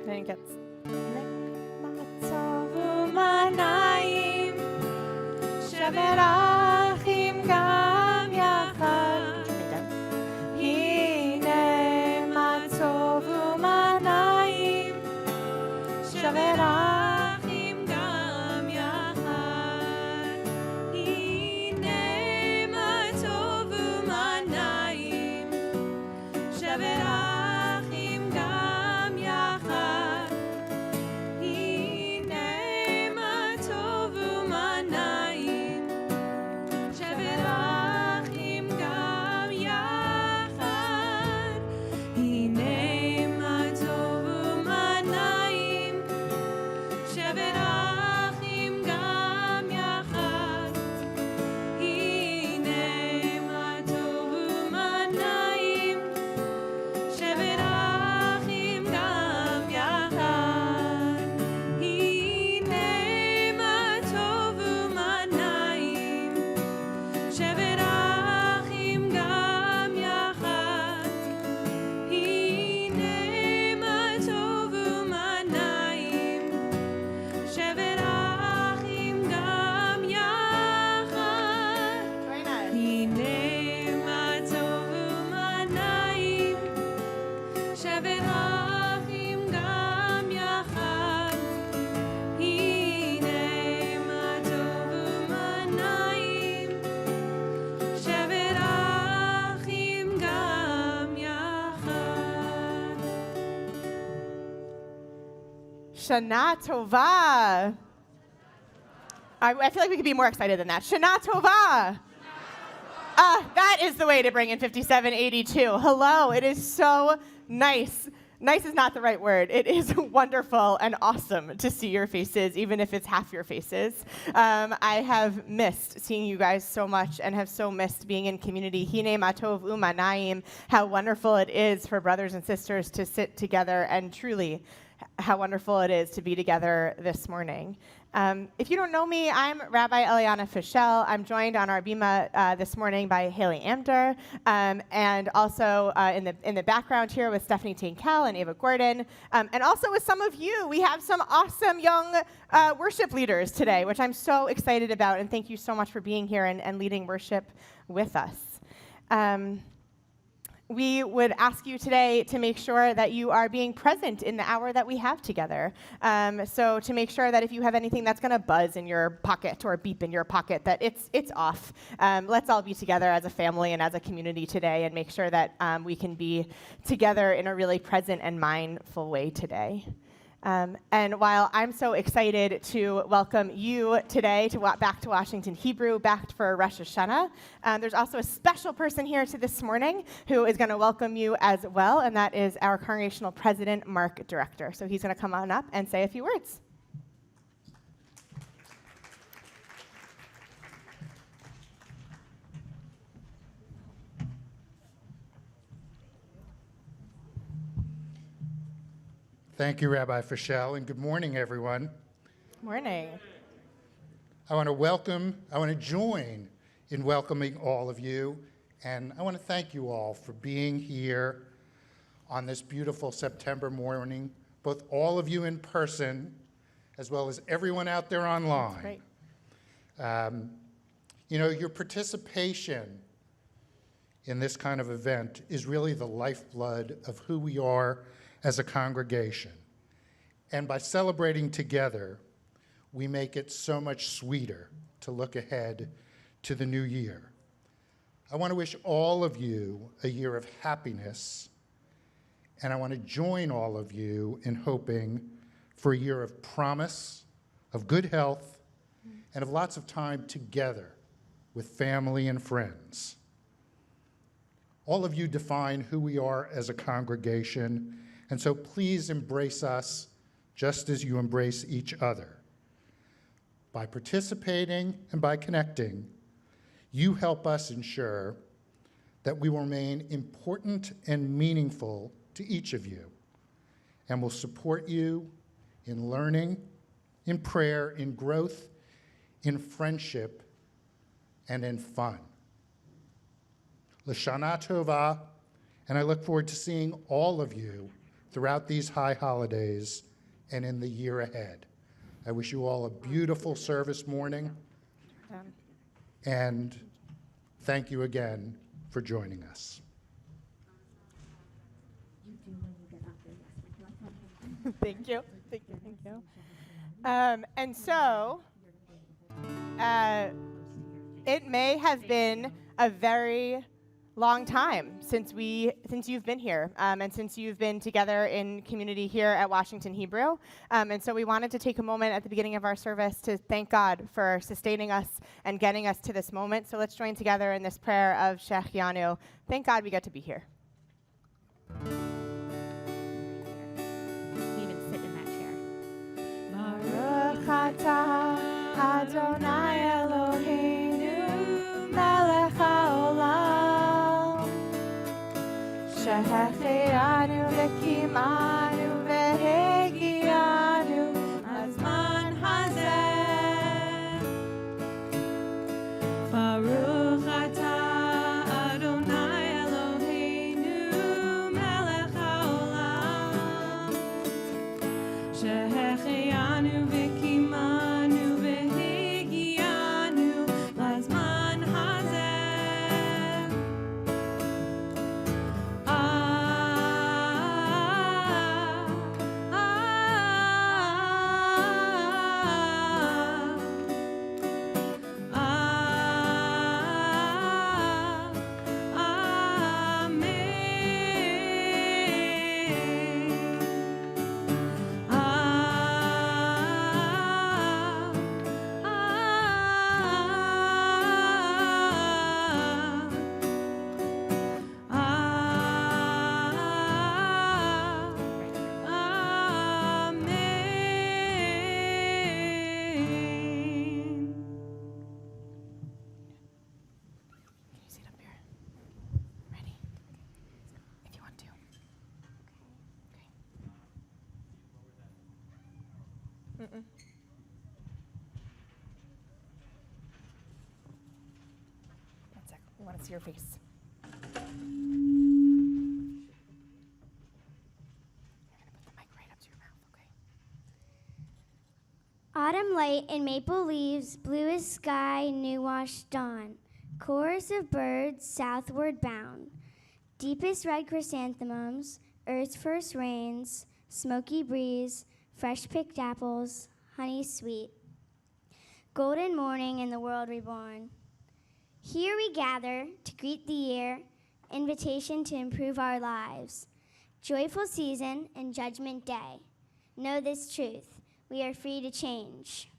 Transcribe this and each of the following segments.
didn't get... Shana Tova. I feel like we could be more excited than that. Shana Tova. That is the way to bring in 5782. Hello, it is so nice. Nice is not the right word. It is wonderful and awesome to see your faces, even if it's half your faces. I have missed seeing you guys so much and have so missed being in community. Hine matov umanayim. How wonderful it is for brothers and sisters to sit together, and truly how wonderful it is to be together this morning. If you don't know me, I'm Rabbi Eliana Fischel. I'm joined on our bima this morning by Haley Amder, and also in the background here with Stephanie Tinkel and Ava Gordon, and also with some of you. We have some awesome young worship leaders today, which I'm so excited about, and thank you so much for being here and leading worship with us. We would ask you today to make sure that you are being present in the hour that we have together. So to make sure that if you have anything that's going to buzz in your pocket or beep in your pocket, that it's off. Let's all be together as a family and as a community today and make sure that we can be together in a really present and mindful way today. And while I'm so excited to welcome you today back to Washington Hebrew, back for Rosh Hashanah, there's also a special person here this morning who is going to welcome you as well, and that is our Congregational President, Mark Director. So he's going to come on up and say a few words. Thank you, Rabbi Fischel, and good morning, everyone. Morning. I want to join in welcoming all of you, and I want to thank you all for being here on this beautiful September morning, both all of you in person, as well as everyone out there online. That's great. Your participation in this kind of event is really the lifeblood of who we are as a congregation. And by celebrating together, we make it so much sweeter to look ahead to the new year. I want to wish all of you a year of happiness, and I want to join all of you in hoping for a year of promise, of good health, and of lots of time together with family and friends. All of you define who we are as a congregation, and so please embrace us just as you embrace each other. By participating and by connecting, you help us ensure that we will remain important and meaningful to each of you, and will support you in learning, in prayer, in growth, in friendship, and in fun. L'Shana Tova, and I look forward to seeing all of you throughout these high holidays and in the year ahead. I wish you all a beautiful service morning, and thank you again for joining us. Thank you. Thank you. Thank you. And so, it may have been a very long time since you've been here, and since you've been together in community here at Washington Hebrew. And so we wanted to take a moment at the beginning of our service to thank God for sustaining us and getting us to this moment. So let's join together in this prayer of Shechianu. Thank God we get to be here. Even sit in that chair. Baruch atah Adonai Eloheinu melech haolam shehechianu v'kimanu v'hegianu hazman hazeh. Baruch atah Adonai Eloheinu melech haolam shehechianu v'kimanu v'hegianu lazman hazeh. Can you sit up here? Ready? If you want to. Okay. Mm-mm. One sec. We want to see your face. You're going to put the mic right up to your mouth, okay? Autumn light and maple leaves, bluest sky, new washed dawn. Chorus of birds southward bound. Deepest red chrysanthemums, earth's first rains, smoky breeze, fresh picked apples, honey sweet. Golden morning in the world reborn. Here we gather to greet the year, invitation to improve our lives. Joyful season and judgment day. Know this truth, we are free to change.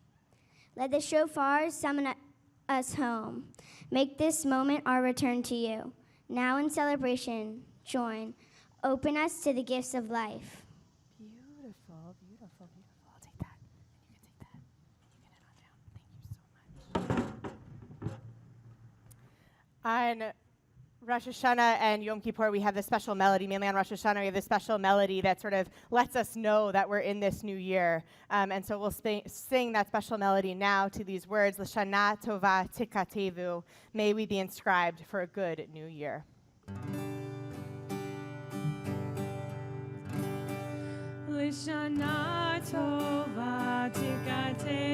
Let the shofars summon us home. Make this moment our return to you. Now in celebration, join. Open us to the gifts of life. Beautiful, beautiful, beautiful. I'll take that. And you can take that. You can head on down. Thank you so much. On Rosh Hashanah and Yom Kippur, we have this special melody. Mainly on Rosh Hashanah, we have this special melody that sort of lets us know that we're in this new year. And so we'll sing that special melody now to these words, L'shana tova tikatevu. May we be inscribed for a good new year. L'shana tova tikatevu,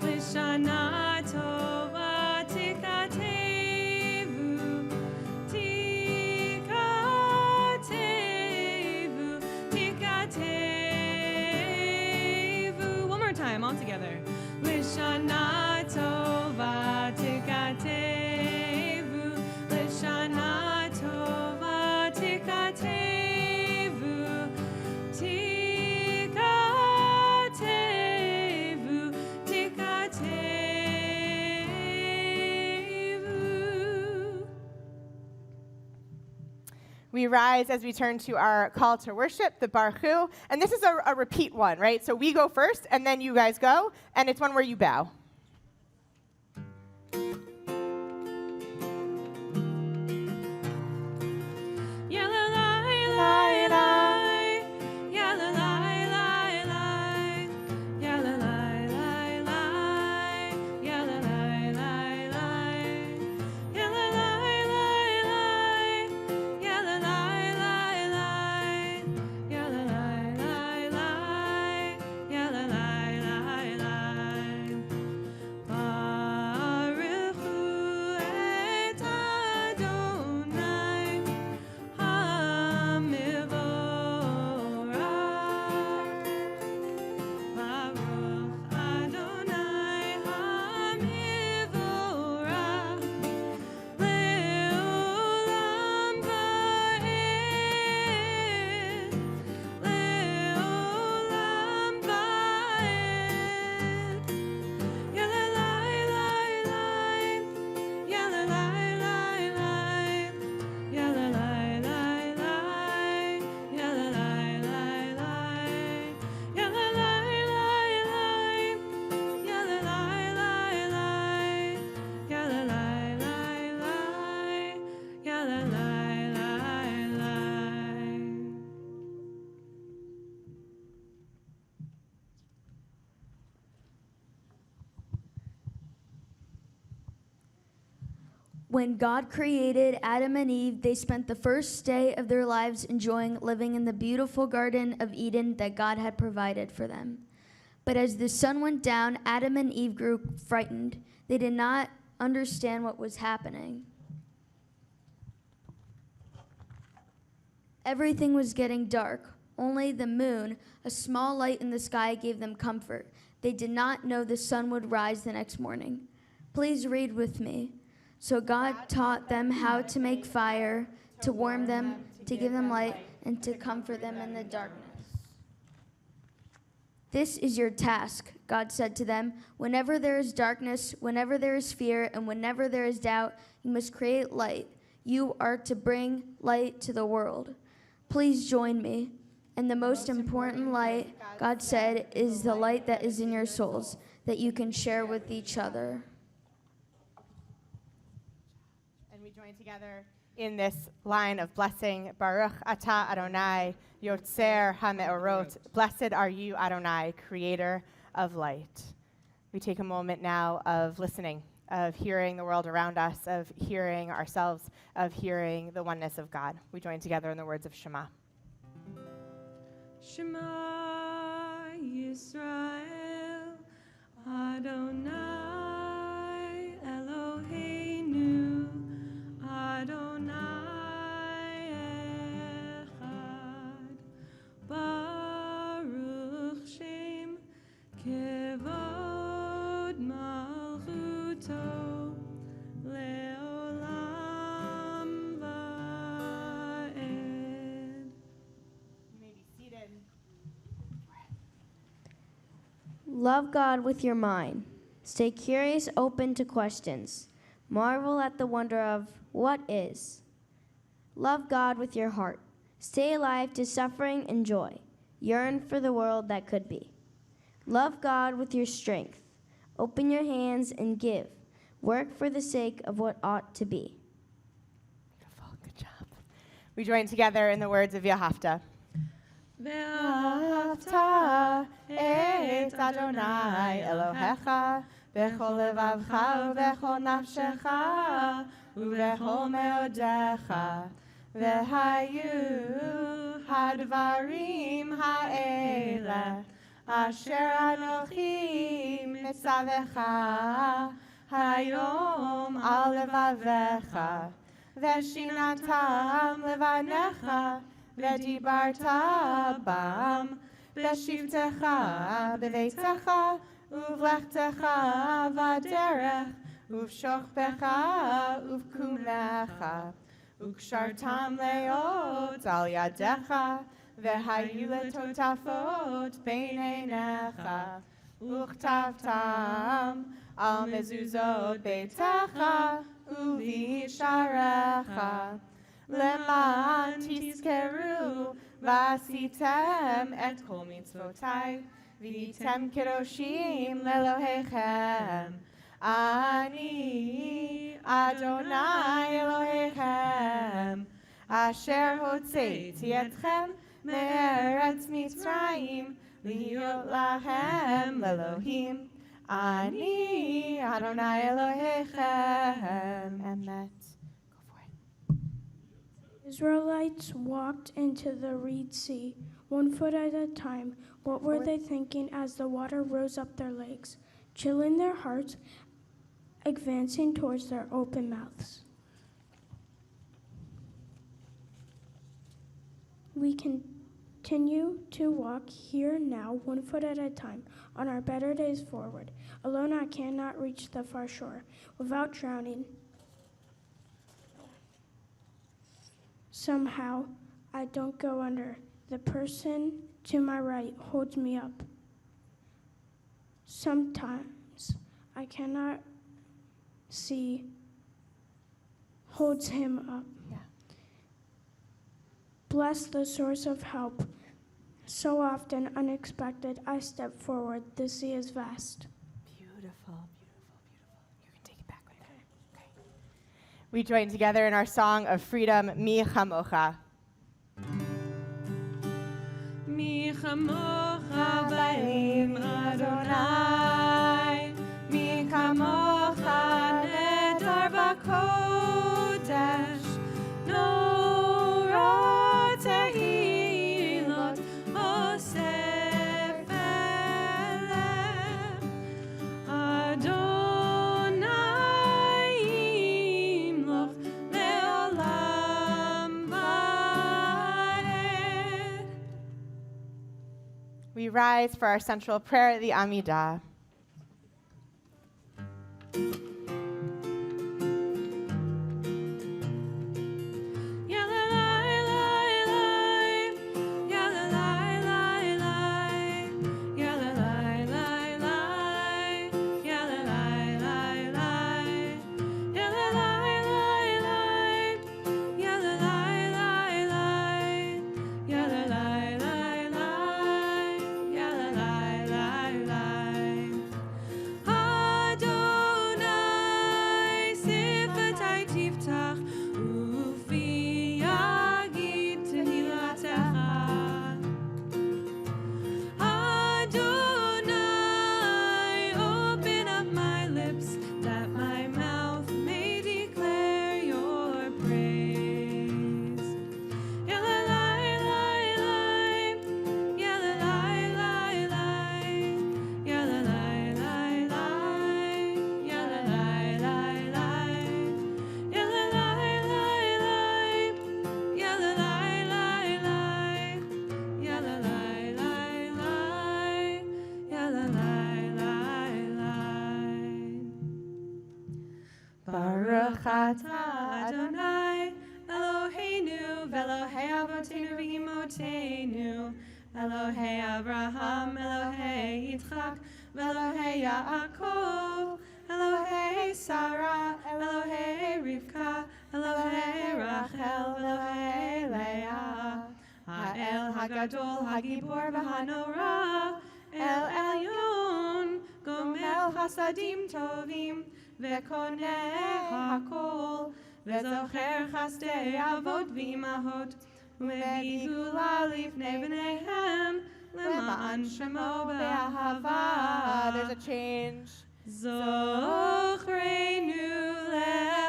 L'shana tova tikatevu, tikatevu, tikatevu. One more time, all together. L'shana tova tikatevu, L'shana tova tikatevu. We rise as we turn to our call to worship, the Baruch Hu. And this is a repeat one, right? So we go first, and then you guys go, and it's one where you bow. When God created Adam and Eve, they spent the first day of their lives enjoying living in the beautiful Garden of Eden that God had provided for them. But as the sun went down, Adam and Eve grew frightened. They did not understand what was happening. Everything was getting dark. Only the moon, a small light in the sky, gave them comfort. They did not know the sun would rise the next morning. Please read with me. So God taught them how to make fire, to warm them, to give them light, and to comfort them in the darkness. This is your task, God said to them. Whenever there is darkness, whenever there is fear, and whenever there is doubt, you must create light. You are to bring light to the world. Please join me. And the most important light, God said, is the light that is in your souls, that you can share with each other. And we join together in this line of blessing. Baruch atah Adonai, Yotzer HaMeorot. Blessed are you, Adonai, creator of light. We take a moment now of listening, of hearing the world around us, of hearing ourselves, of hearing the oneness of God. We join together in the words of Shema. Shema Yisrael, Adonai Eloheinu, Adonai Echad, Baruch Shem Kevod Malchuto, Leolam Va'ed. You may be seated. Love God with your mind. Stay curious, open to questions. Marvel at the wonder of what is. Love God with your heart. Stay alive to suffering and joy. Yearn for the world that could be. Love God with your strength. Open your hands and give. Work for the sake of what ought to be. Beautiful. Good job. We join together in the words of Yehavta. Ve'ahavta et Adonai Elohecha bechol levavcha ubechol nafshecha ubechol meodecha vehayu hadvarim ha'ele asher anochi mitzavecha hayom al levavecha veshinantam levanecha v'dibarta bam b'shivtecha b'veitecha uvlechtecha v'derech uv'shochbecha uv'kumecha ukshartam leot al yadecha v'hayu letotafot bein einecha uchtavtam al mezuzot beitecha uv'isharecha למען תזכרו ועשיתם את כל מצוותיי והייתם קדושים לאלוהיכם. אני אדוני אלוהיכם אשר הוצאתי אתכם מארץ מצרים להיות לכם לאלוהים. אני אדוני אלוהיכם. אמת. Israelites walked into the Reed Sea, 1 foot at a time. What were they thinking as the water rose up their legs, chilling their hearts, advancing towards their open mouths? We continue to walk here now, 1 foot at a time, on our better days forward. Alone I cannot reach the far shore without drowning. Somehow, I don't go under. The person to my right holds me up. Sometimes I cannot see, holds him up. Yeah. Bless the source of help. So often unexpected, I step forward. The sea is vast. Beautiful, beautiful, beautiful. You can take it back. Okay. We join together in our song of freedom, Mi Chamocha. Mi chamocha ba'im Adonai, mi chamocha nedar v'kol. We rise for our central prayer, the Amidah. Baruch atah Adonai, Eloheinu, v'Elohei Avotenu v'Imotenu, Elohei Abraham, Elohei Yitzchak, v'Elohei Yaakov, Elohei Sarah, Elohei Rivka, Elohei Rachel, Elohei Leah, Ha'el Hagadol, Hagibor v'Hanora, El Elyon, Gomel Hasadim Tovim, וקונה הכל, וזוכר חסדי אבות ואימהות, ומביא גאולה לפני בניהם, למען שמו באהבה. There's a change. זוכרנו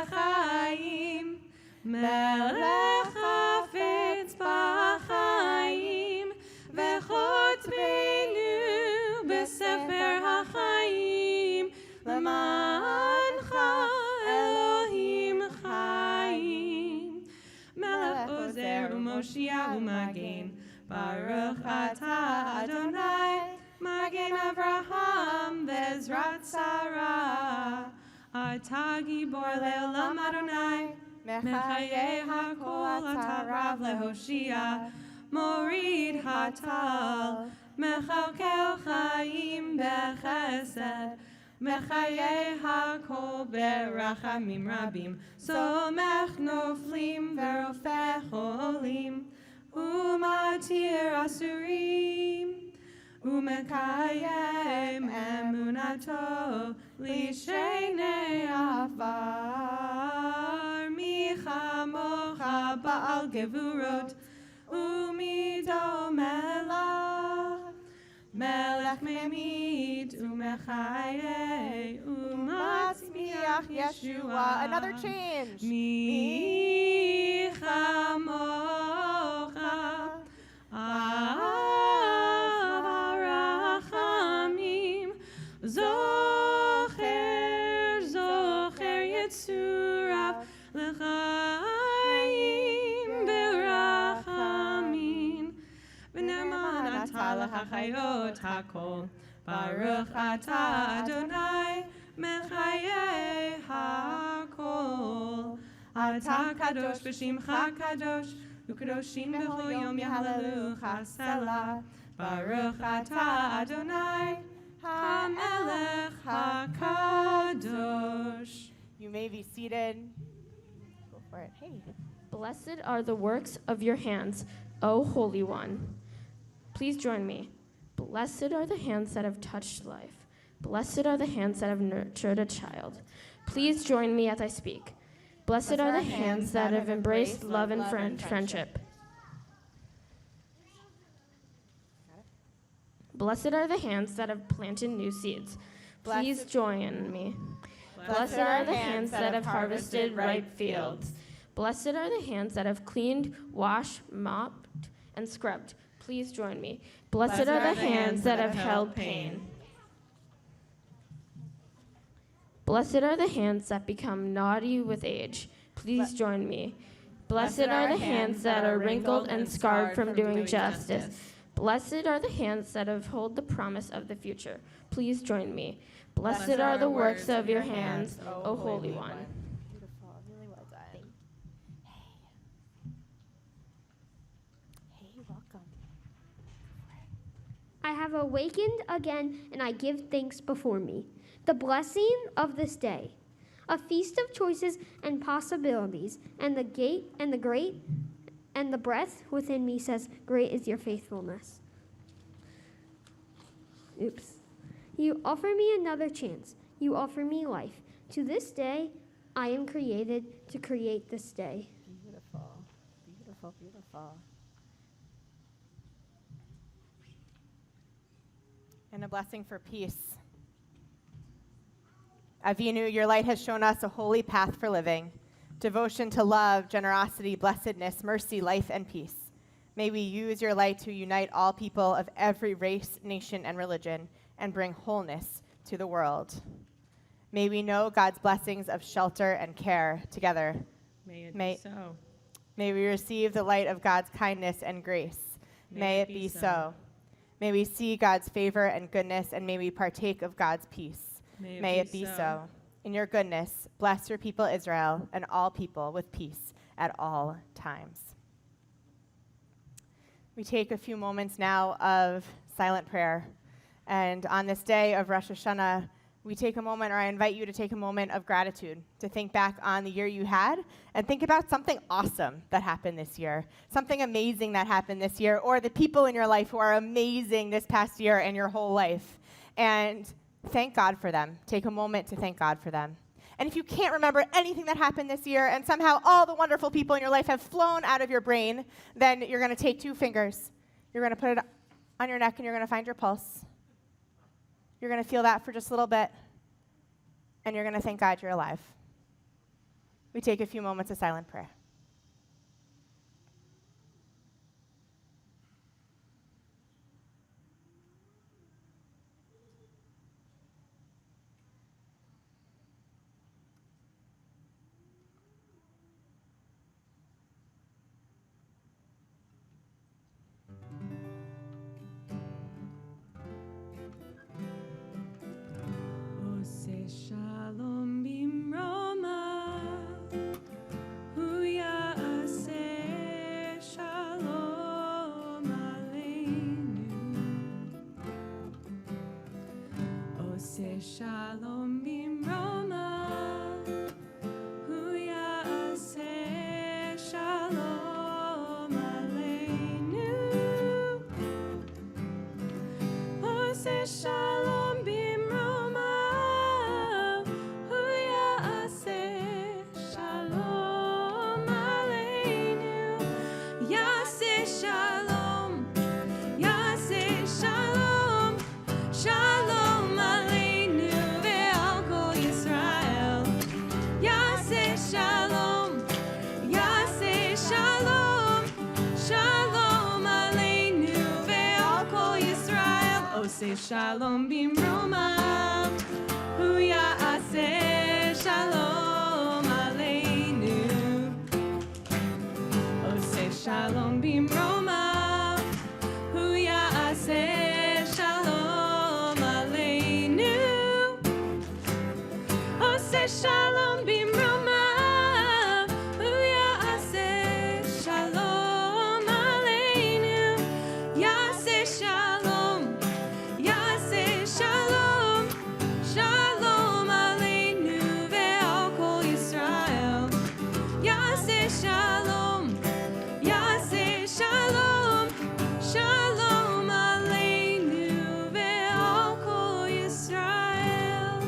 לחיים, מלך חפץ בחיים, וכותבנו בספר החיים, למענך אלוהים חיים. מלך עוזר ומושיע ומגן, ברוך אתה אדוני, מגן אברהם בעזרת שרה. אתה גיבור לעולם אדוני, מחיי הכל אתה רב להושיע, מוריד הטל, מכלכל חיים בחסד, מחיי הכל ברחמים רבים, סומך נופלים ורופא חולים, ומתיר אסורים, ומקיים אמונתו לשני עפר. מי כמוך בעל גבורות, ומי דומה לך, מלך ממית ומחיה ומצמיח ישועה. Another change. מי כמוך אב הרחמים, זוכר יצוריו לחיים ברחמים, ונאמן אתה לחיות הכל. ברוך אתה אדוני מחיי הכל. אתה קדוש ושמך קדוש, וקדושים בכל יום יהללוך סלה. ברוך אתה אדוני המלך הקדוש. You may be seated. Go for it. Hey. Blessed are the works of your hands, O Holy One. Please join me. Blessed are the hands that have touched life. Blessed are the hands that have nurtured a child. Please join me as I speak. Blessed are the hands that have embraced love and friendship. Blessed are the hands that have planted new seeds. Please join me. Blessed are the hands that have harvested ripe fields. Blessed are the hands that have cleaned, washed, mopped, and scrubbed. Please join me. Blessed are the hands that have held pain. Blessed are the hands that become naughty with age. Please join me. Blessed are the hands that are wrinkled and scarred from doing justice. Blessed are the hands that hold the promise of the future. Please join me. Blessed are the works of your hands, O Holy One. Beautiful. Really well done. Hey, welcome. I have awakened again, and I give thanks before me. The blessing of this day, a feast of choices and possibilities, and the gate and the great and the breath within me says, great is your faithfulness. Oops. You offer me another chance. You offer me life. To this day, I am created to create this day. Beautiful. Beautiful, beautiful. And a blessing for peace. Avinu, your light has shown us a holy path for living, devotion to love, generosity, blessedness, mercy, life, and peace. May we use your light to unite all people of every race, nation, and religion and bring wholeness to the world. May we know God's blessings of shelter and care together. May it be so. May we receive the light of God's kindness and grace. May it be so. May we see God's favor and goodness, and may we partake of God's peace. May it be so. In your goodness, bless your people Israel and all people with peace at all times. We take a few moments now of silent prayer. And on this day of Rosh Hashanah, we take a moment, or I invite you to take a moment of gratitude, to think back on the year you had and think about something awesome that happened this year, something amazing that happened this year, or the people in your life who are amazing this past year and your whole life. And thank God for them. Take a moment to thank God for them. And if you can't remember anything that happened this year and somehow all the wonderful people in your life have flown out of your brain, then you're going to take 2 fingers. You're going to put it on your neck and you're going to find your pulse. You're going to feel that for just a little bit. And you're going to thank God you're alive. We take a few moments of silent prayer. Shalom bimroma, hu ya'aseh shalom aleinu. Oseh shalom bimroma, hu ya'aseh shalom aleinu. Oseh shalom bimroma. Say shalom bimroma, hu ya'aseh shalom aleinu. Oh, say shalom bimroma, hu ya'aseh shalom aleinu. Oh, say shalom bimroma, hu ya'aseh shalom aleinu. Ya'aseh shalom. Shalom, shalom aleinu ve'al kol Yisrael. Yaseh shalom, shalom aleinu ve'al kol Yisrael.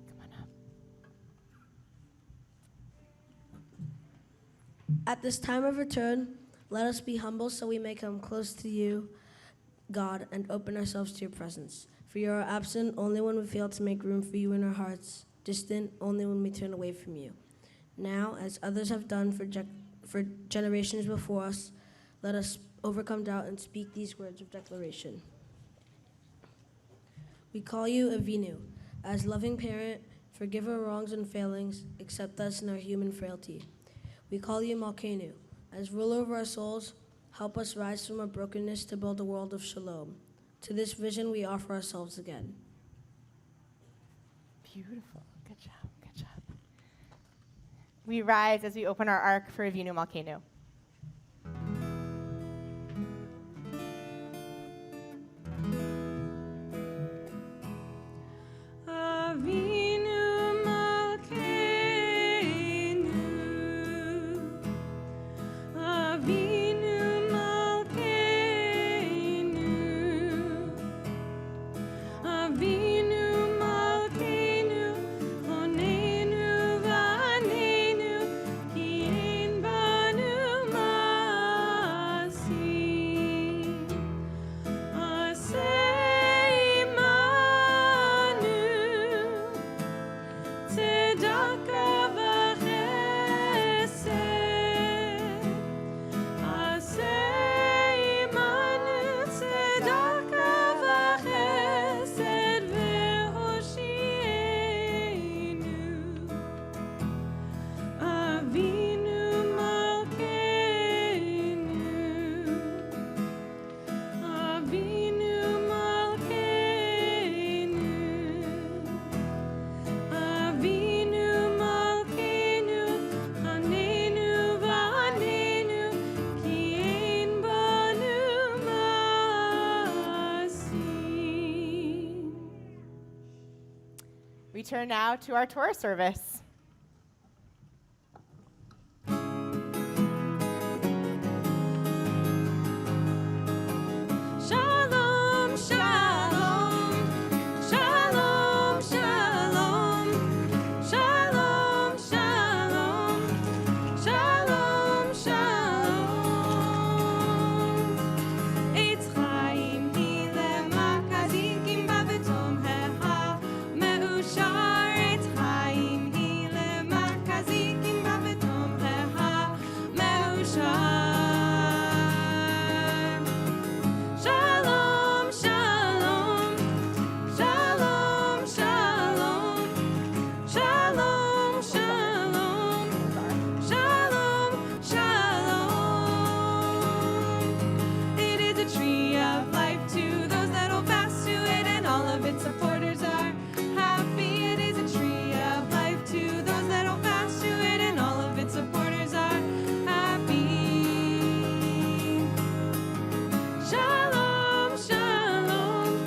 Come on up. At this time of return, let us be humble so we may come close to you, God, and open ourselves to your presence. For you are absent only when we fail to make room for you in our hearts, distant only when we turn away from you. Now, as others have done for generations before us, let us overcome doubt and speak these words of declaration. We call you Avinu. As loving parent, forgive our wrongs and failings, accept us in our human frailty. We call you Malkeinu, As ruler over our souls, help us rise from our brokenness to build a world of shalom. To this vision, we offer ourselves again. Beautiful. Good job. Good job. We rise as we open our ark for Avinu Malkeinu. Avinu Malkeinu, Avinu Malkeinu, Avinu Malkeinu, Honenu v'anenu, ki ein banu ma'asi. Aseh imanu, tzedakah v'chesed. Aseh imanu, tzedakah v'chesed v'hoshienu. Avinu Malkeinu, Avinu Malkeinu, Avinu Malkeinu, Hanenu v'anenu, ki ein banu ma'asi. We turn now to our Torah service. Shalom, shalom, shalom, shalom, shalom, shalom, shalom, shalom. Eitz chaim hi lemakazikim b'vetom heha me'ushar. Eitz chaim hi lemakazikim b'vetom heha me'ushar. Shalom, shalom, shalom, shalom, shalom, shalom, shalom, shalom. It is a tree of life to those that hold fast to it, and all of its supporters are happy. It is a tree of life to those that hold fast to it, and all of its supporters are happy. Shalom, shalom,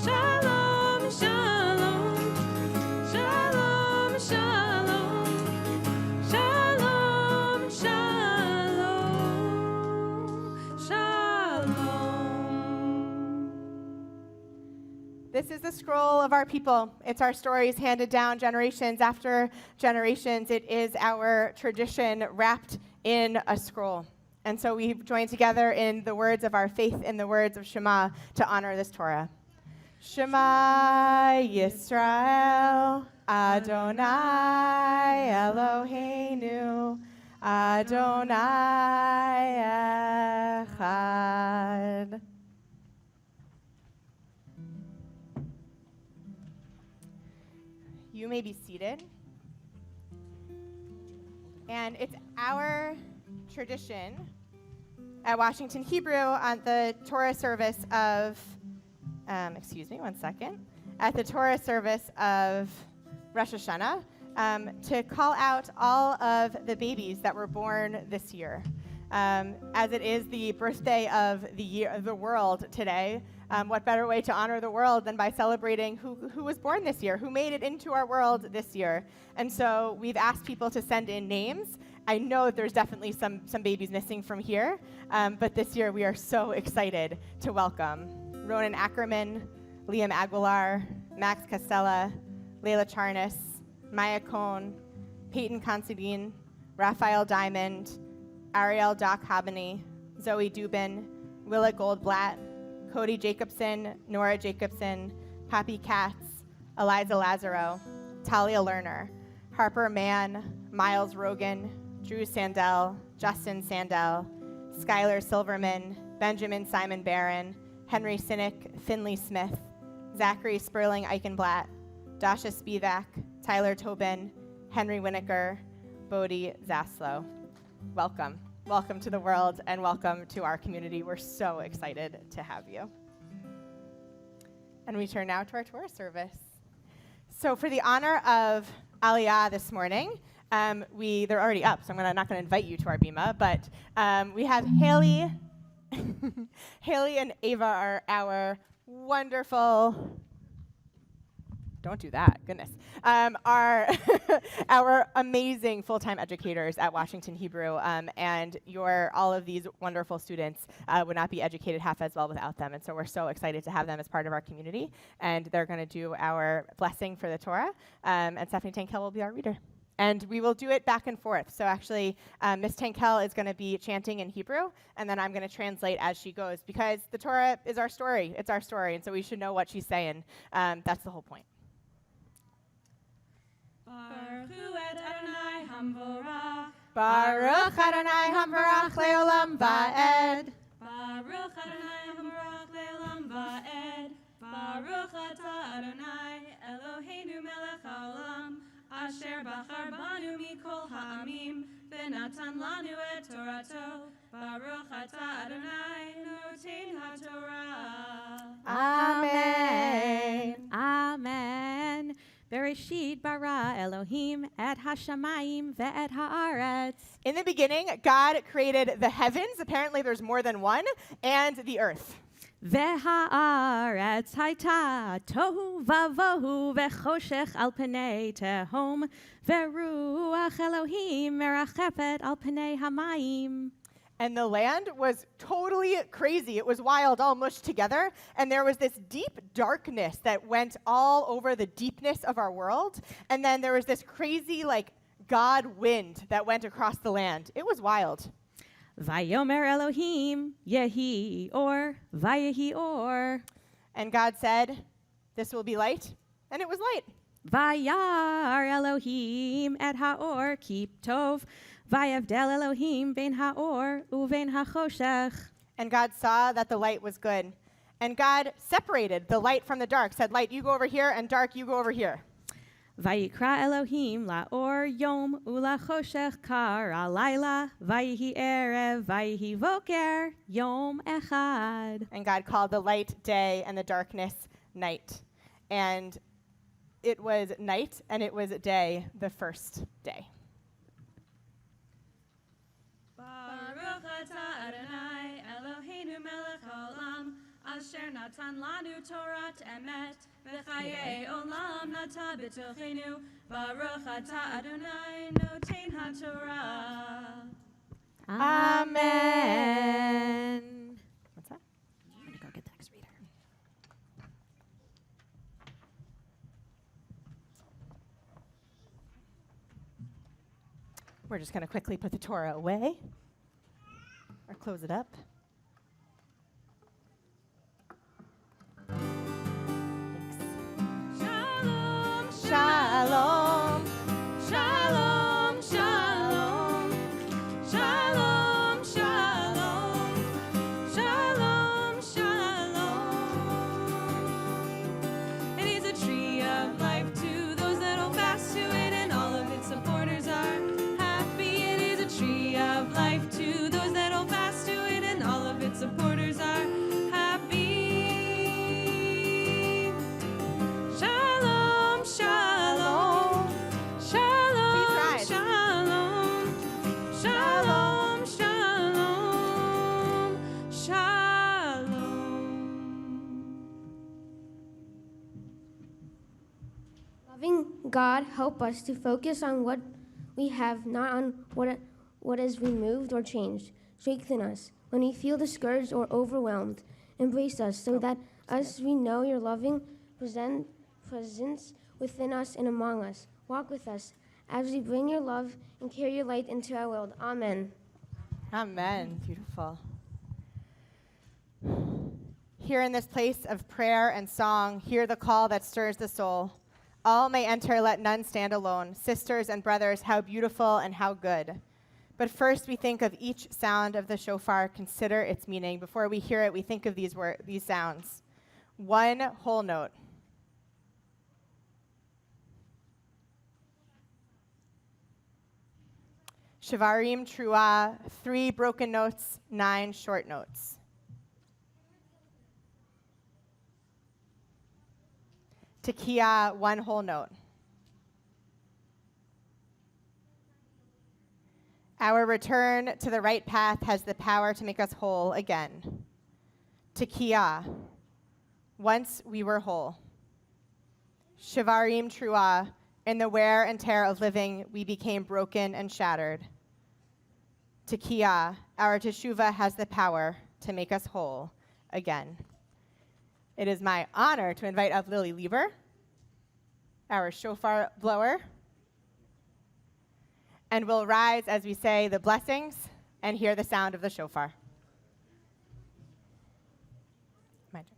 shalom, shalom, shalom, shalom, shalom, shalom, shalom. This is the scroll of our people. It's our stories handed down generations after generations. It is our tradition wrapped in a scroll. And so we've joined together in the words of our faith, in the words of Shema, to honor this Torah. Shema Yisrael, Adonai Eloheinu, Adonai Echad. You may be seated. And it's our tradition at Washington Hebrew on the Torah service of, at the Torah service of Rosh Hashanah, to call out all of the babies that were born this year. As it is the birthday of the world today, what better way to honor the world than by celebrating who was born this year, who made it into our world this year. And so we've asked people to send in names. I know that there's definitely some babies missing from here, but this year we are so excited to welcome Ronan Ackerman, Liam Aguilar, Max Castella, Layla Charnas, Maya Cohn, Peyton Considine, Raphael Diamond, Ariel Doc Habany, Zoe Dubin, Willa Goldblatt, Cody Jacobson, Nora Jacobson, Poppy Katz, Eliza Lazaro, Talia Lerner, Harper Mann, Miles Rogan, Drew Sandell, Justin Sandell, Skylar Silverman, Benjamin Simon Barron, Henry Sinek, Finley Smith, Zachary Sperling Eichenblatt, Dasha Spivak, Tyler Tobin, Henry Winokur, Bodie Zaslow. Welcome. welcome to the world and welcome to our community. We're so excited to have you. And we turn now to our Torah service. So for the honor of Aliyah this morning, they're already up, so I'm not going to invite you to our bima, but we have Haley. Haley and Ava are our wonderful, don't do that, goodness, are our amazing full-time educators at Washington Hebrew, and all of these wonderful students would not be educated half as well without them, and so we're so excited to have them as part of our community, and they're going to do our blessing for the Torah, and Stephanie Tankel will be our reader. And we will do it back and forth. So actually, Miss Tankel is going to be chanting in Hebrew, and then I'm going to translate as she goes, because the Torah is our story. It's our story, and so we should know what she's saying. That's the whole point. Baruch hu et Adonai hamvorach. Baruch Adonai hamvorach leolam va'ed. Baruch Adonai hamvorach leolam va'ed. Baruch atah Adonai Eloheinu melech haolam. Asher bachar banu mikol ha'amim, v'natan lanu et Torato. Baruch atah Adonai noten ha'Torah. Amen. Amen. Bereshit bara Elohim et hashamayim ve'et haaretz. In the beginning, God created the heavens. Apparently, there's more than one, and the earth. Ve'haaretz hayta tohu vavohu ve'choshech al pnei tehom ve'ruach Elohim merachepet al pnei hamayim. And the land was totally crazy. It was wild, all mushed together. And there was this deep darkness that went all over the deepness of our world. And then there was this crazy, God wind that went across the land. It was wild. Vayomer Elohim yehi or vayehi or. And God said, this will be light. And it was light. Vayar Elohim et haor keep tov. Vayavdel Elohim vein haor uvein hachoshech. And God saw that the light was good. And God separated the light from the dark, said, light, you go over here, and dark, you go over here. Vayikra Elohim laor yom ulachoshech kar alayla vayihi erev vayihi voker yom echad. And God called the light day and the darkness night. And it was night and it was day the first day. Baruch atah Adonai Eloheinu melech haolam, asher natan lanu Torat emet, v'chayei olam nata b'tochenu. Baruch atah Adonai noten ha'Torah. Amen. What's that? I'm going to go get the next reader. We're just going to quickly put the Torah away or close it up. Thanks. Shalom, Shalom. shalom, shalom, shalom, shalom, shalom, shalom. It is a tree of life to those that hold fast to it, and all of its supporters are happy. It is a tree of life to those that hold fast to it, and all of its supporters are happy. Shalom, shalom, shalom, Please rise. shalom, shalom, shalom, shalom. Loving God, help us to focus on what we have, not on what is removed or changed. Strengthen us when we feel discouraged or overwhelmed. Embrace us so that as we know your loving presence within us and among us. Walk with us as we bring your love and carry your light into our world. Amen. Amen. Beautiful. Here in this place of prayer and song, hear the call that stirs the soul. All may enter, let none stand alone. Sisters and brothers, how beautiful and how good. But first we think of each sound of the shofar, consider its meaning. Before we hear it, we think of these sounds. One whole note. Shavarim Trua, 3 broken notes, 9 short notes. Tekiah, 1 whole note. Our return to the right path has the power to make us whole again. Tekiah, once we were whole. Shavarim Trua, in the wear and tear of living, we became broken and shattered. Tekiah, our teshuvah has the power to make us whole again. It is my honor to invite up Lily Lieber, our shofar blower, and we'll rise as we say the blessings and hear the sound of the shofar. My turn.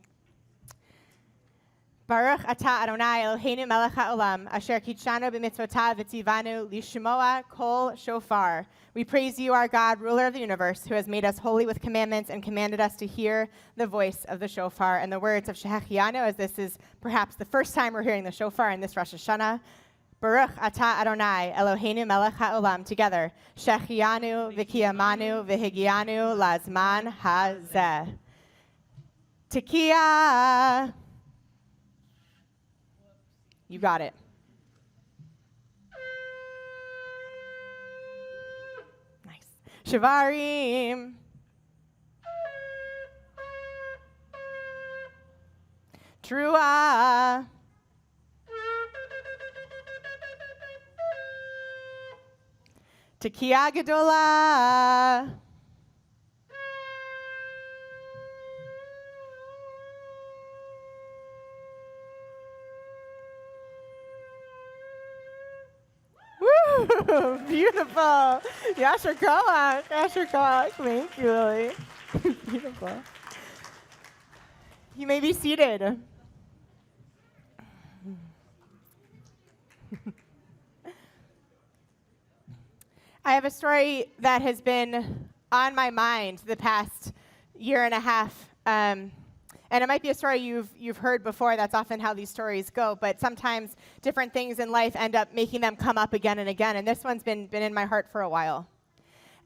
Baruch atah Adonai Eloheinu melech haolam, asher kitshanu b'mitzvotav v'tzivanu lishmoa kol shofar. We praise you, our God, ruler of the universe, who has made us holy with commandments and commanded us to hear the voice of the shofar and the words of Shehechianu, as this is perhaps the first time we're hearing the shofar in this Rosh Hashanah. Baruch atah Adonai Eloheinu melech haolam. Together, Shehechianu v'kiyamanu v'higianu lazman hazeh. Tekiah. You got it. Nice. Shavarim. Trua. Tekiah Gedolah. Woo! Beautiful. Yasher Koach. Yasher Koach. Thank you, Lily. Beautiful. You may be seated. I have a story that has been on my mind the past year and a half. And it might be a story you've heard before. That's often how these stories go. But sometimes different things in life end up making them come up again and again. And this one's been in my heart for a while.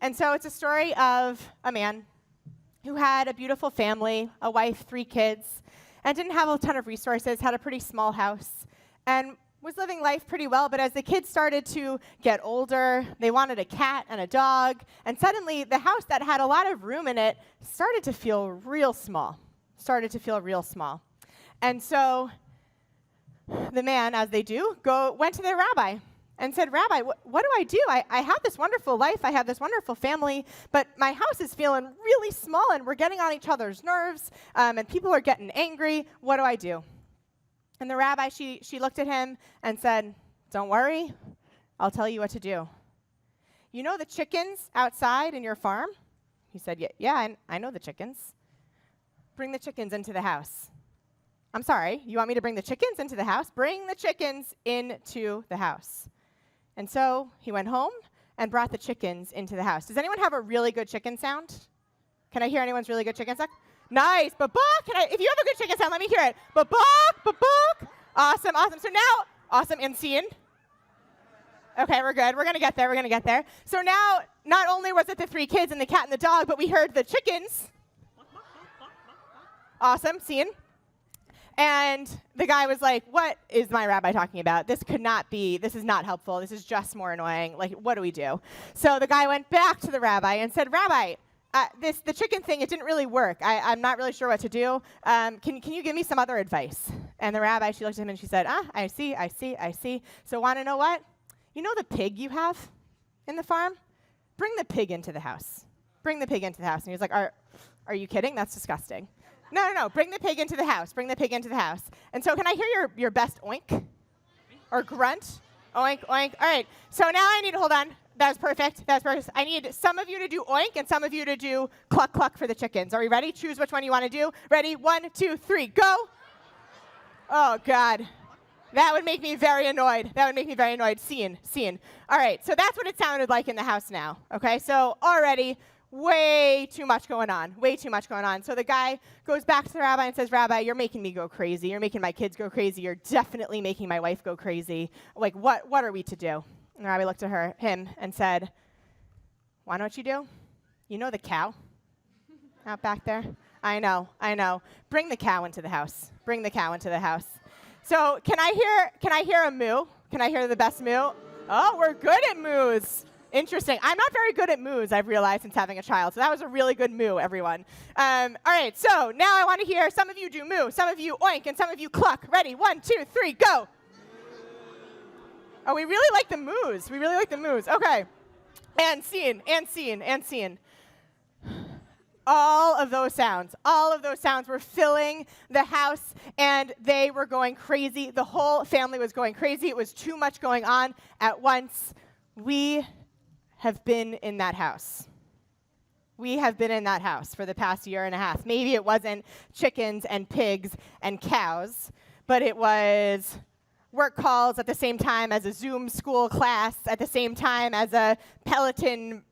And so it's a story of a man who had a beautiful family, a wife, 3 kids, and didn't have a ton of resources, had a pretty small house, and was living life pretty well. But as the kids started to get older, they wanted a cat and a dog. And suddenly the house that had a lot of room in it started to feel real small. And so the man, as they do, went to their rabbi and said, Rabbi, what do I do? I have this wonderful life. I have this wonderful family, but my house is feeling really small, and we're getting on each other's nerves, and people are getting angry. What do I do? And the rabbi, she looked at him and said, don't worry. I'll tell you what to do. You know the chickens outside in your farm? He said, yeah, I know the chickens. Bring the chickens into the house. I'm sorry, you want me to bring the chickens into the house? Bring the chickens into the house. And so he went home and brought the chickens into the house. Does anyone have a really good chicken sound? Can I hear anyone's really good chicken sound? Nice, babak. If you have a good chicken sound, let me hear it. Babak, babak. Awesome. So now, awesome, and scene. Okay, we're good. We're going to get there. So now, not only was it the 3 kids and the cat and the dog, but we heard the chickens. Awesome, scene. And the guy was like, what is my rabbi talking about? This is not helpful. This is just more annoying. Like, what do we do? So the guy went back to the rabbi and said, Rabbi, the chicken thing, it didn't really work. I'm not really sure what to do. Can you give me some other advice? And the rabbi, she looked at him and she said, I see. So want to know what? You know the pig you have in the farm? Bring the pig into the house. And he was like, are you kidding? That's disgusting. No. Bring the pig into the house. And so can I hear your best oink? Or grunt? Oink, oink. All right. So now I need to hold on. That was perfect. I need some of you to do oink and some of you to do cluck, cluck for the chickens. Are we ready? Choose which one you want to do. Ready? 1, 2, 3, go. Oh, God. That would make me very annoyed. Scene. All right. So that's what it sounded like in the house now. Okay. So already way too much going on. So the guy goes back to the rabbi and says, Rabbi, you're making me go crazy. You're making my kids go crazy. You're definitely making my wife go crazy. Like, what are we to do? And the rabbi looked at him and said, Want to know what you do? You know the cow out back there? I know. Bring the cow into the house. Bring the cow into the house. So can I hear a moo? Can I hear the best moo? Oh, we're good at moos. Interesting. I'm not very good at moos, I've realized, since having a child. So that was a really good moo, everyone. All right, so now I want to hear some of you do moo, some of you oink, and some of you cluck. Ready? 1, 2, 3, go. Oh, we really like the moos. We really like the moos. Okay. And scene. All of those sounds were filling the house, and they were going crazy. The whole family was going crazy. It was too much going on at once. We have been in that house. We have been in that house for the past year and a half. Maybe it wasn't chickens and pigs and cows, but it was work calls at the same time as a Zoom school class, at the same time as a Peloton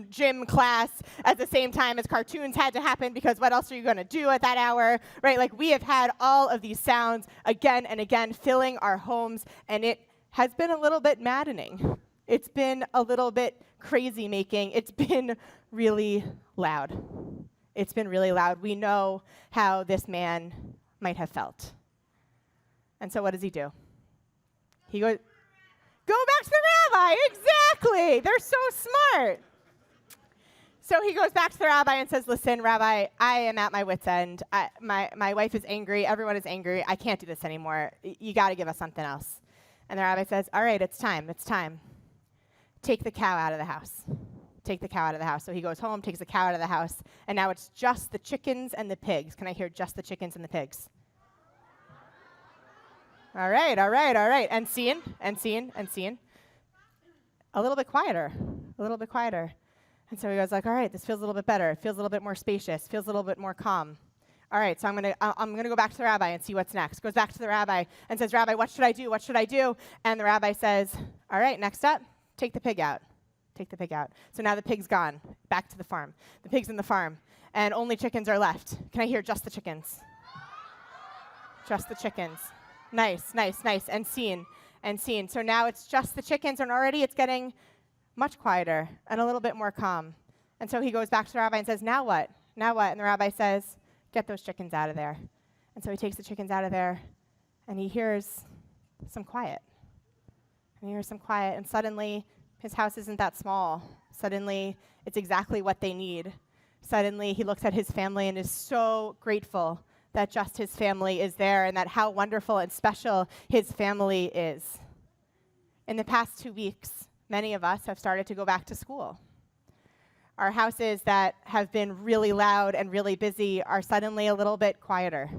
gym class, at the same time as cartoons had to happen, because what else are you going to do at that hour, right? Like, we have had all of these sounds again and again filling our homes, and it has been a little bit maddening. It's been a little bit crazy making. It's been really loud. It's been really loud. We know how this man might have felt. And so what does he do? He goes, go back to the rabbi. Exactly. They're so smart. So he goes back to the rabbi and says, listen, Rabbi, I am at my wit's end. My wife is angry. Everyone is angry. I can't do this anymore. You got to give us something else. And the rabbi says, all right, it's time. Take the cow out of the house. Take the cow out of the house. So he goes home, takes the cow out of the house, and now it's just the chickens and the pigs. Can I hear just the chickens and the pigs? All right. And scene. A little bit quieter. And so he goes like, all right, this feels a little bit better. It feels a little bit more spacious. Feels a little bit more calm. All right, so I'm gonna go back to the rabbi and see what's next. Goes back to the rabbi and says, Rabbi, what should I do? And the rabbi says, all right, next up, take the pig out. So now the pig's gone. Back to the farm. The pig's in the farm, and only chickens are left. Can I hear just the chickens? Just the chickens. Nice. And scene. So now it's just the chickens, and already it's getting much quieter and a little bit more calm. And so he goes back to the rabbi and says, now what? And the rabbi says, get those chickens out of there. And so he takes the chickens out of there, and he hears some quiet. And suddenly, his house isn't that small. Suddenly, it's exactly what they need. Suddenly, he looks at his family and is so grateful that just his family is there, and that how wonderful and special his family is. In the past 2 weeks, many of us have started to go back to school. Our houses that have been really loud and really busy are suddenly a little bit quieter.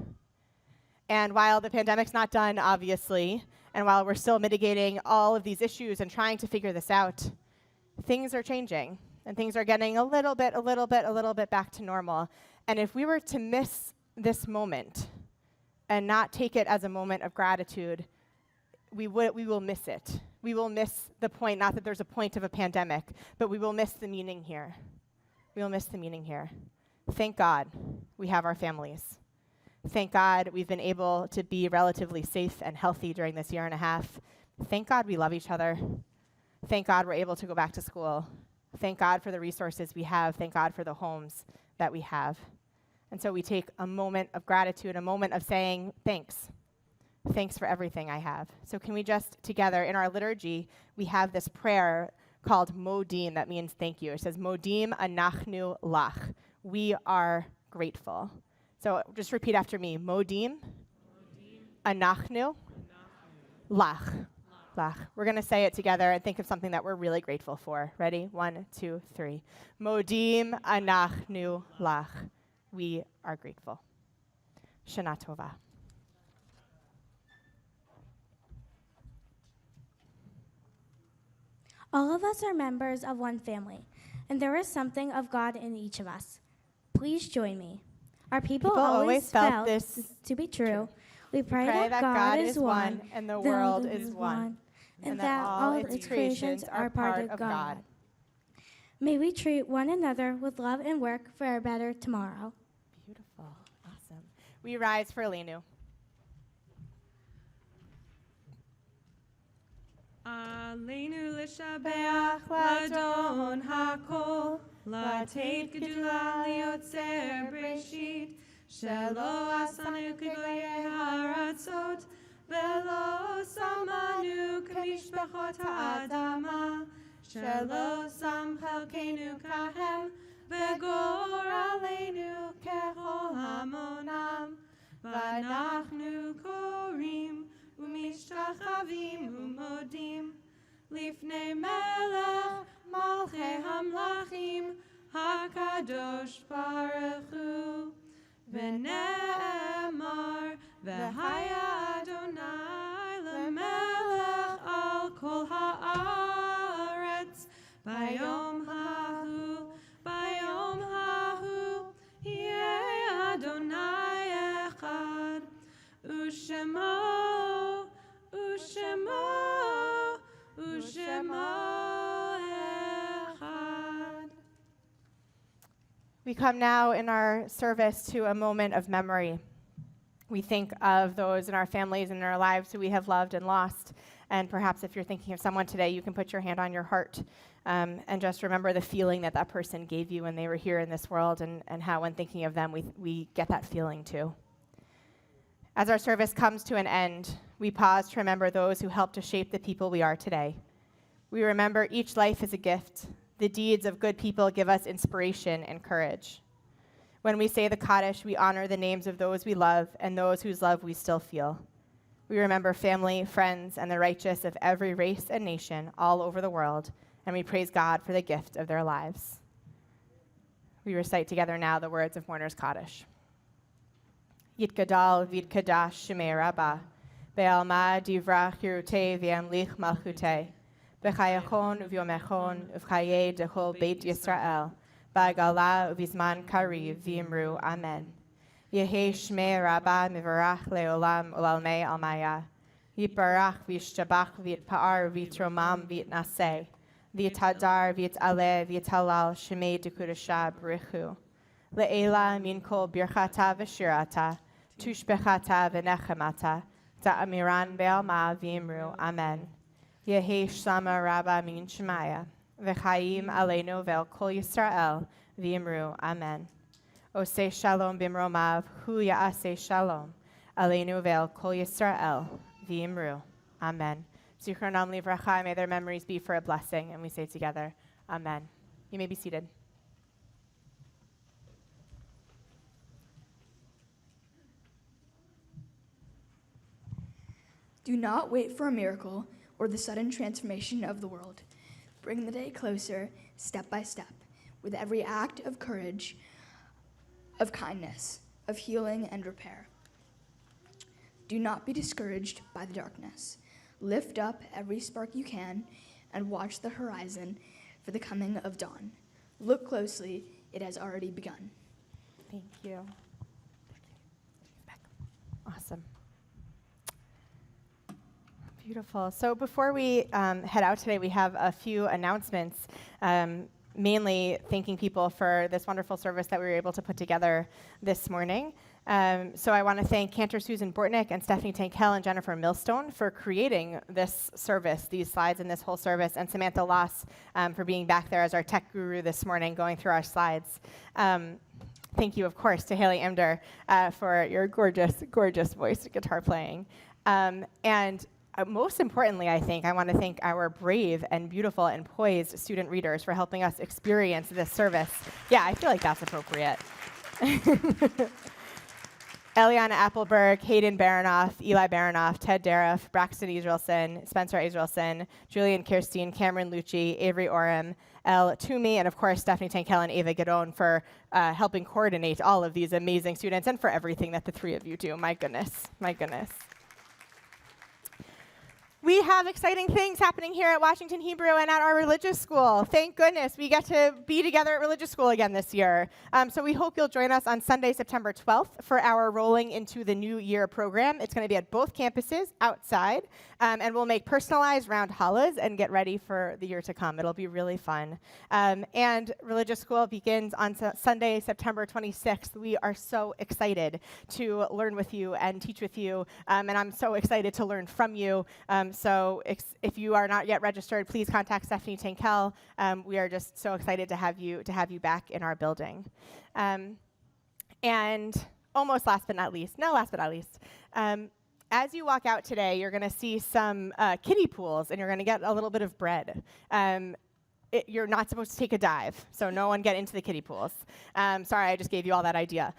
And while the pandemic's not done, obviously, and while we're still mitigating all of these issues and trying to figure this out, things are changing, and things are getting a little bit back to normal. And if we were to miss this moment and not take it as a moment of gratitude, we will miss it. We will miss the point, not that there's a point of a pandemic, but we will miss the meaning here. Thank God we have our families. Thank God we've been able to be relatively safe and healthy during this year and a half. Thank God we love each other. Thank God we're able to go back to school. Thank God for the resources we have. Thank God for the homes that we have. And so we take a moment of gratitude, a moment of saying thanks. Thanks for everything I have. So can we just together, in our liturgy, we have this prayer called modim, that means thank you. It says, modim anachnu lach. We are grateful. So just repeat after me. Modim anachnu lach. We're going to say it together and think of something that we're really grateful for. Ready? 1, 2, 3. Modim anachnu lach. We are grateful. Shana Tova. All of us are members of one family, and there is something of God in each of us. Please join me. Our people always felt this to be true. We pray that God is one, and the world is one, and that all its creations are part of God. May we treat one another with love and work for a better tomorrow. Beautiful. Awesome. We rise for Eleno. Alenu l'shabeach l'adon hakol, l'ateit gedula liotzer breshit, shelo asanu k'goyei haratzot, velo samanu k'mishpachot ha'adama, shelo sam chalkeinu kahem, v'gor aleinu kechol hamonam, v'anachnu korim, ומשתחווים ומודים לפני מלך מלכי המלכים הקדוש ברוך הוא ונאמר והיה אדוני למלך על כל הארץ ביום ההוא יהיה אדוני אחד ושמו We come now in our service to a moment of memory. We think of those in our families and in our lives who we have loved and lost. And perhaps if you're thinking of someone today, you can put your hand on your heart and just remember the feeling that that person gave you when they were here in this world and how when thinking of them, we get that feeling too. As our service comes to an end, we pause to remember those who helped to shape the people we are today. We remember each life is a gift. The deeds of good people give us inspiration and courage. When we say the Kaddish, we honor the names of those we love and those whose love we still feel. We remember family, friends, and the righteous of every race and nation all over the world, and we praise God for the gift of their lives. We recite together now the words of Mourner's Kaddish. Yitgadal v'yitkadash shemei Rabbah, be'alma divrach hirutei v'yamlich malchutei, b'chayachon u'vyomechon u'v'chayei dechol beit Yisrael, ba'gala u'vizman kariv v'yimru amen. Yehei shmei Rabbah mivarach le'olam u'lalmei almaya, yitbarach v'yishtabach v'yitpa'ar v'yitromam v'yitnaseh, v'yitadar v'yitaleh v'yitalal shemei dekudasha b'richu. Le'ela min kol birchata v'shirata, tushbechata v'nechemata, ta'amiran be'alma v'imru, amen. Yehi shama rabba min shemaya, v'chaim aleinu ve'el kol Yisrael, v'imru, amen. Oseh shalom bimromav, hu ya'aseh shalom, aleinu ve'el kol Yisrael, v'imru, amen. Zichronam livracha, may their memories be for a blessing, and we say together, amen. You may be seated. Do not wait for a miracle or the sudden transformation of the world. Bring the day closer, step by step, with every act of courage, of kindness, of healing and repair. Do not be discouraged by the darkness. Lift up every spark you can and watch the horizon for the coming of dawn. Look closely, it has already begun. Thank you. Awesome. Beautiful. So before we head out today, we have a few announcements, mainly thanking people for this wonderful service that we were able to put together this morning. So I want to thank Cantor Susan Bortnick and Stephanie Tankel and Jennifer Millstone for creating this service, these slides and this whole service, and Samantha Loss for being back there as our tech guru this morning, going through our slides. Thank you, of course, to Haley Emder for your gorgeous, gorgeous voice guitar playing. And most importantly, I think, I want to thank our brave and beautiful and poised student readers for helping us experience this service. Yeah, I feel like that's appropriate. Eliana Appleberg, Hayden Baranoff, Eli Baranoff, Ted Dariff, Braxton Israelson, Spencer Israelson, Julian Kirstein, Cameron Lucci, Avery Orem, El Toomey, and of course Stephanie Tankel and Ava Gadon for helping coordinate all of these amazing students and for everything that the three of you do. My goodness, my goodness. We have exciting things happening here at Washington Hebrew and at our religious school. Thank goodness we get to be together at religious school again this year. So we hope you'll join us on Sunday, September 12th for our Rolling into the New Year program. It's going to be at both campuses outside, and we'll make personalized round challahs and get ready for the year to come. It'll be really fun. And religious school begins on Sunday, September 26th. We are so excited to learn with you and teach with you, and I'm so excited to learn from you. So if you are not yet registered, please contact Stephanie Tankel. We are just so excited to have you back in our building. And almost last but not least, as you walk out today, you're going to see some kiddie pools, and you're going to get a little bit of bread. You're not supposed to take a dive, so no one get into the kiddie pools. Sorry, I just gave you all that idea.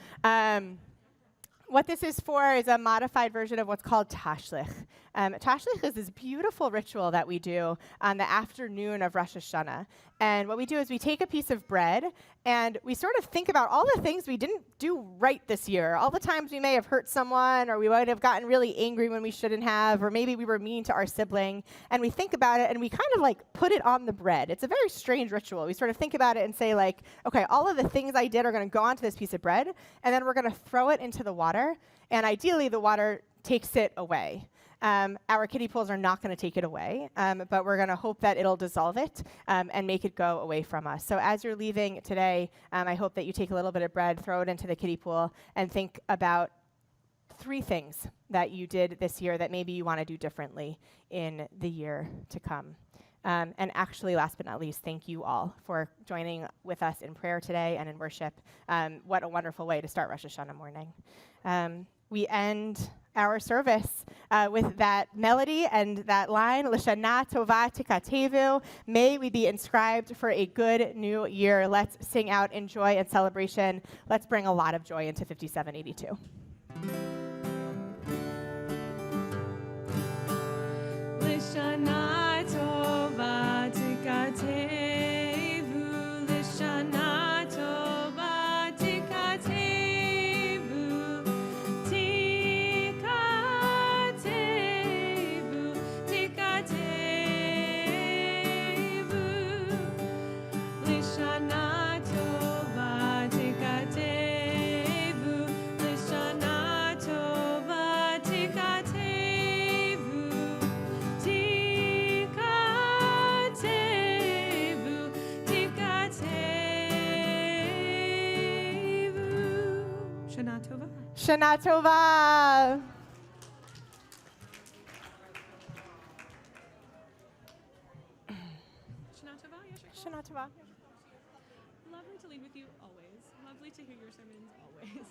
What this is for is a modified version of what's called tashlich. Tashlich is this beautiful ritual that we do on the afternoon of Rosh Hashanah. And what we do is we take a piece of bread and we sort of think about all the things we didn't do right this year, all the times we may have hurt someone, or we might have gotten really angry when we shouldn't have, or maybe we were mean to our sibling. And we think about it and we kind of like put it on the bread. It's a very strange ritual. We sort of think about it and say like, okay, all of the things I did are going to go onto this piece of bread, and then we're going to throw it into the water. And ideally, the water takes it away. Our kiddie pools are not going to take it away, but we're going to hope that it'll dissolve it and make it go away from us. So as you're leaving today, I hope that you take a little bit of bread, throw it into the kiddie pool, and think about 3 things that you did this year that maybe you want to do differently in the year to come. And actually, last but not least, thank you all for joining with us in prayer today and in worship. What a wonderful way to start Rosh Hashanah morning. We end our service with that melody and that line, L'shana tova tikatevu. May we be inscribed for a good new year. Let's sing out in joy and celebration. Let's bring a lot of joy into 5782. L'shana tova tikatevu, l'shana tova tikatevu, tikatevu, tikatevu, l'shana tova tikatevu, l'shana tova tikatevu, tikatevu, tikatevu. Shana tova. Shana tova. Shana tova. Shana tova. Lovely to lead with you always. Lovely to hear your sermons always.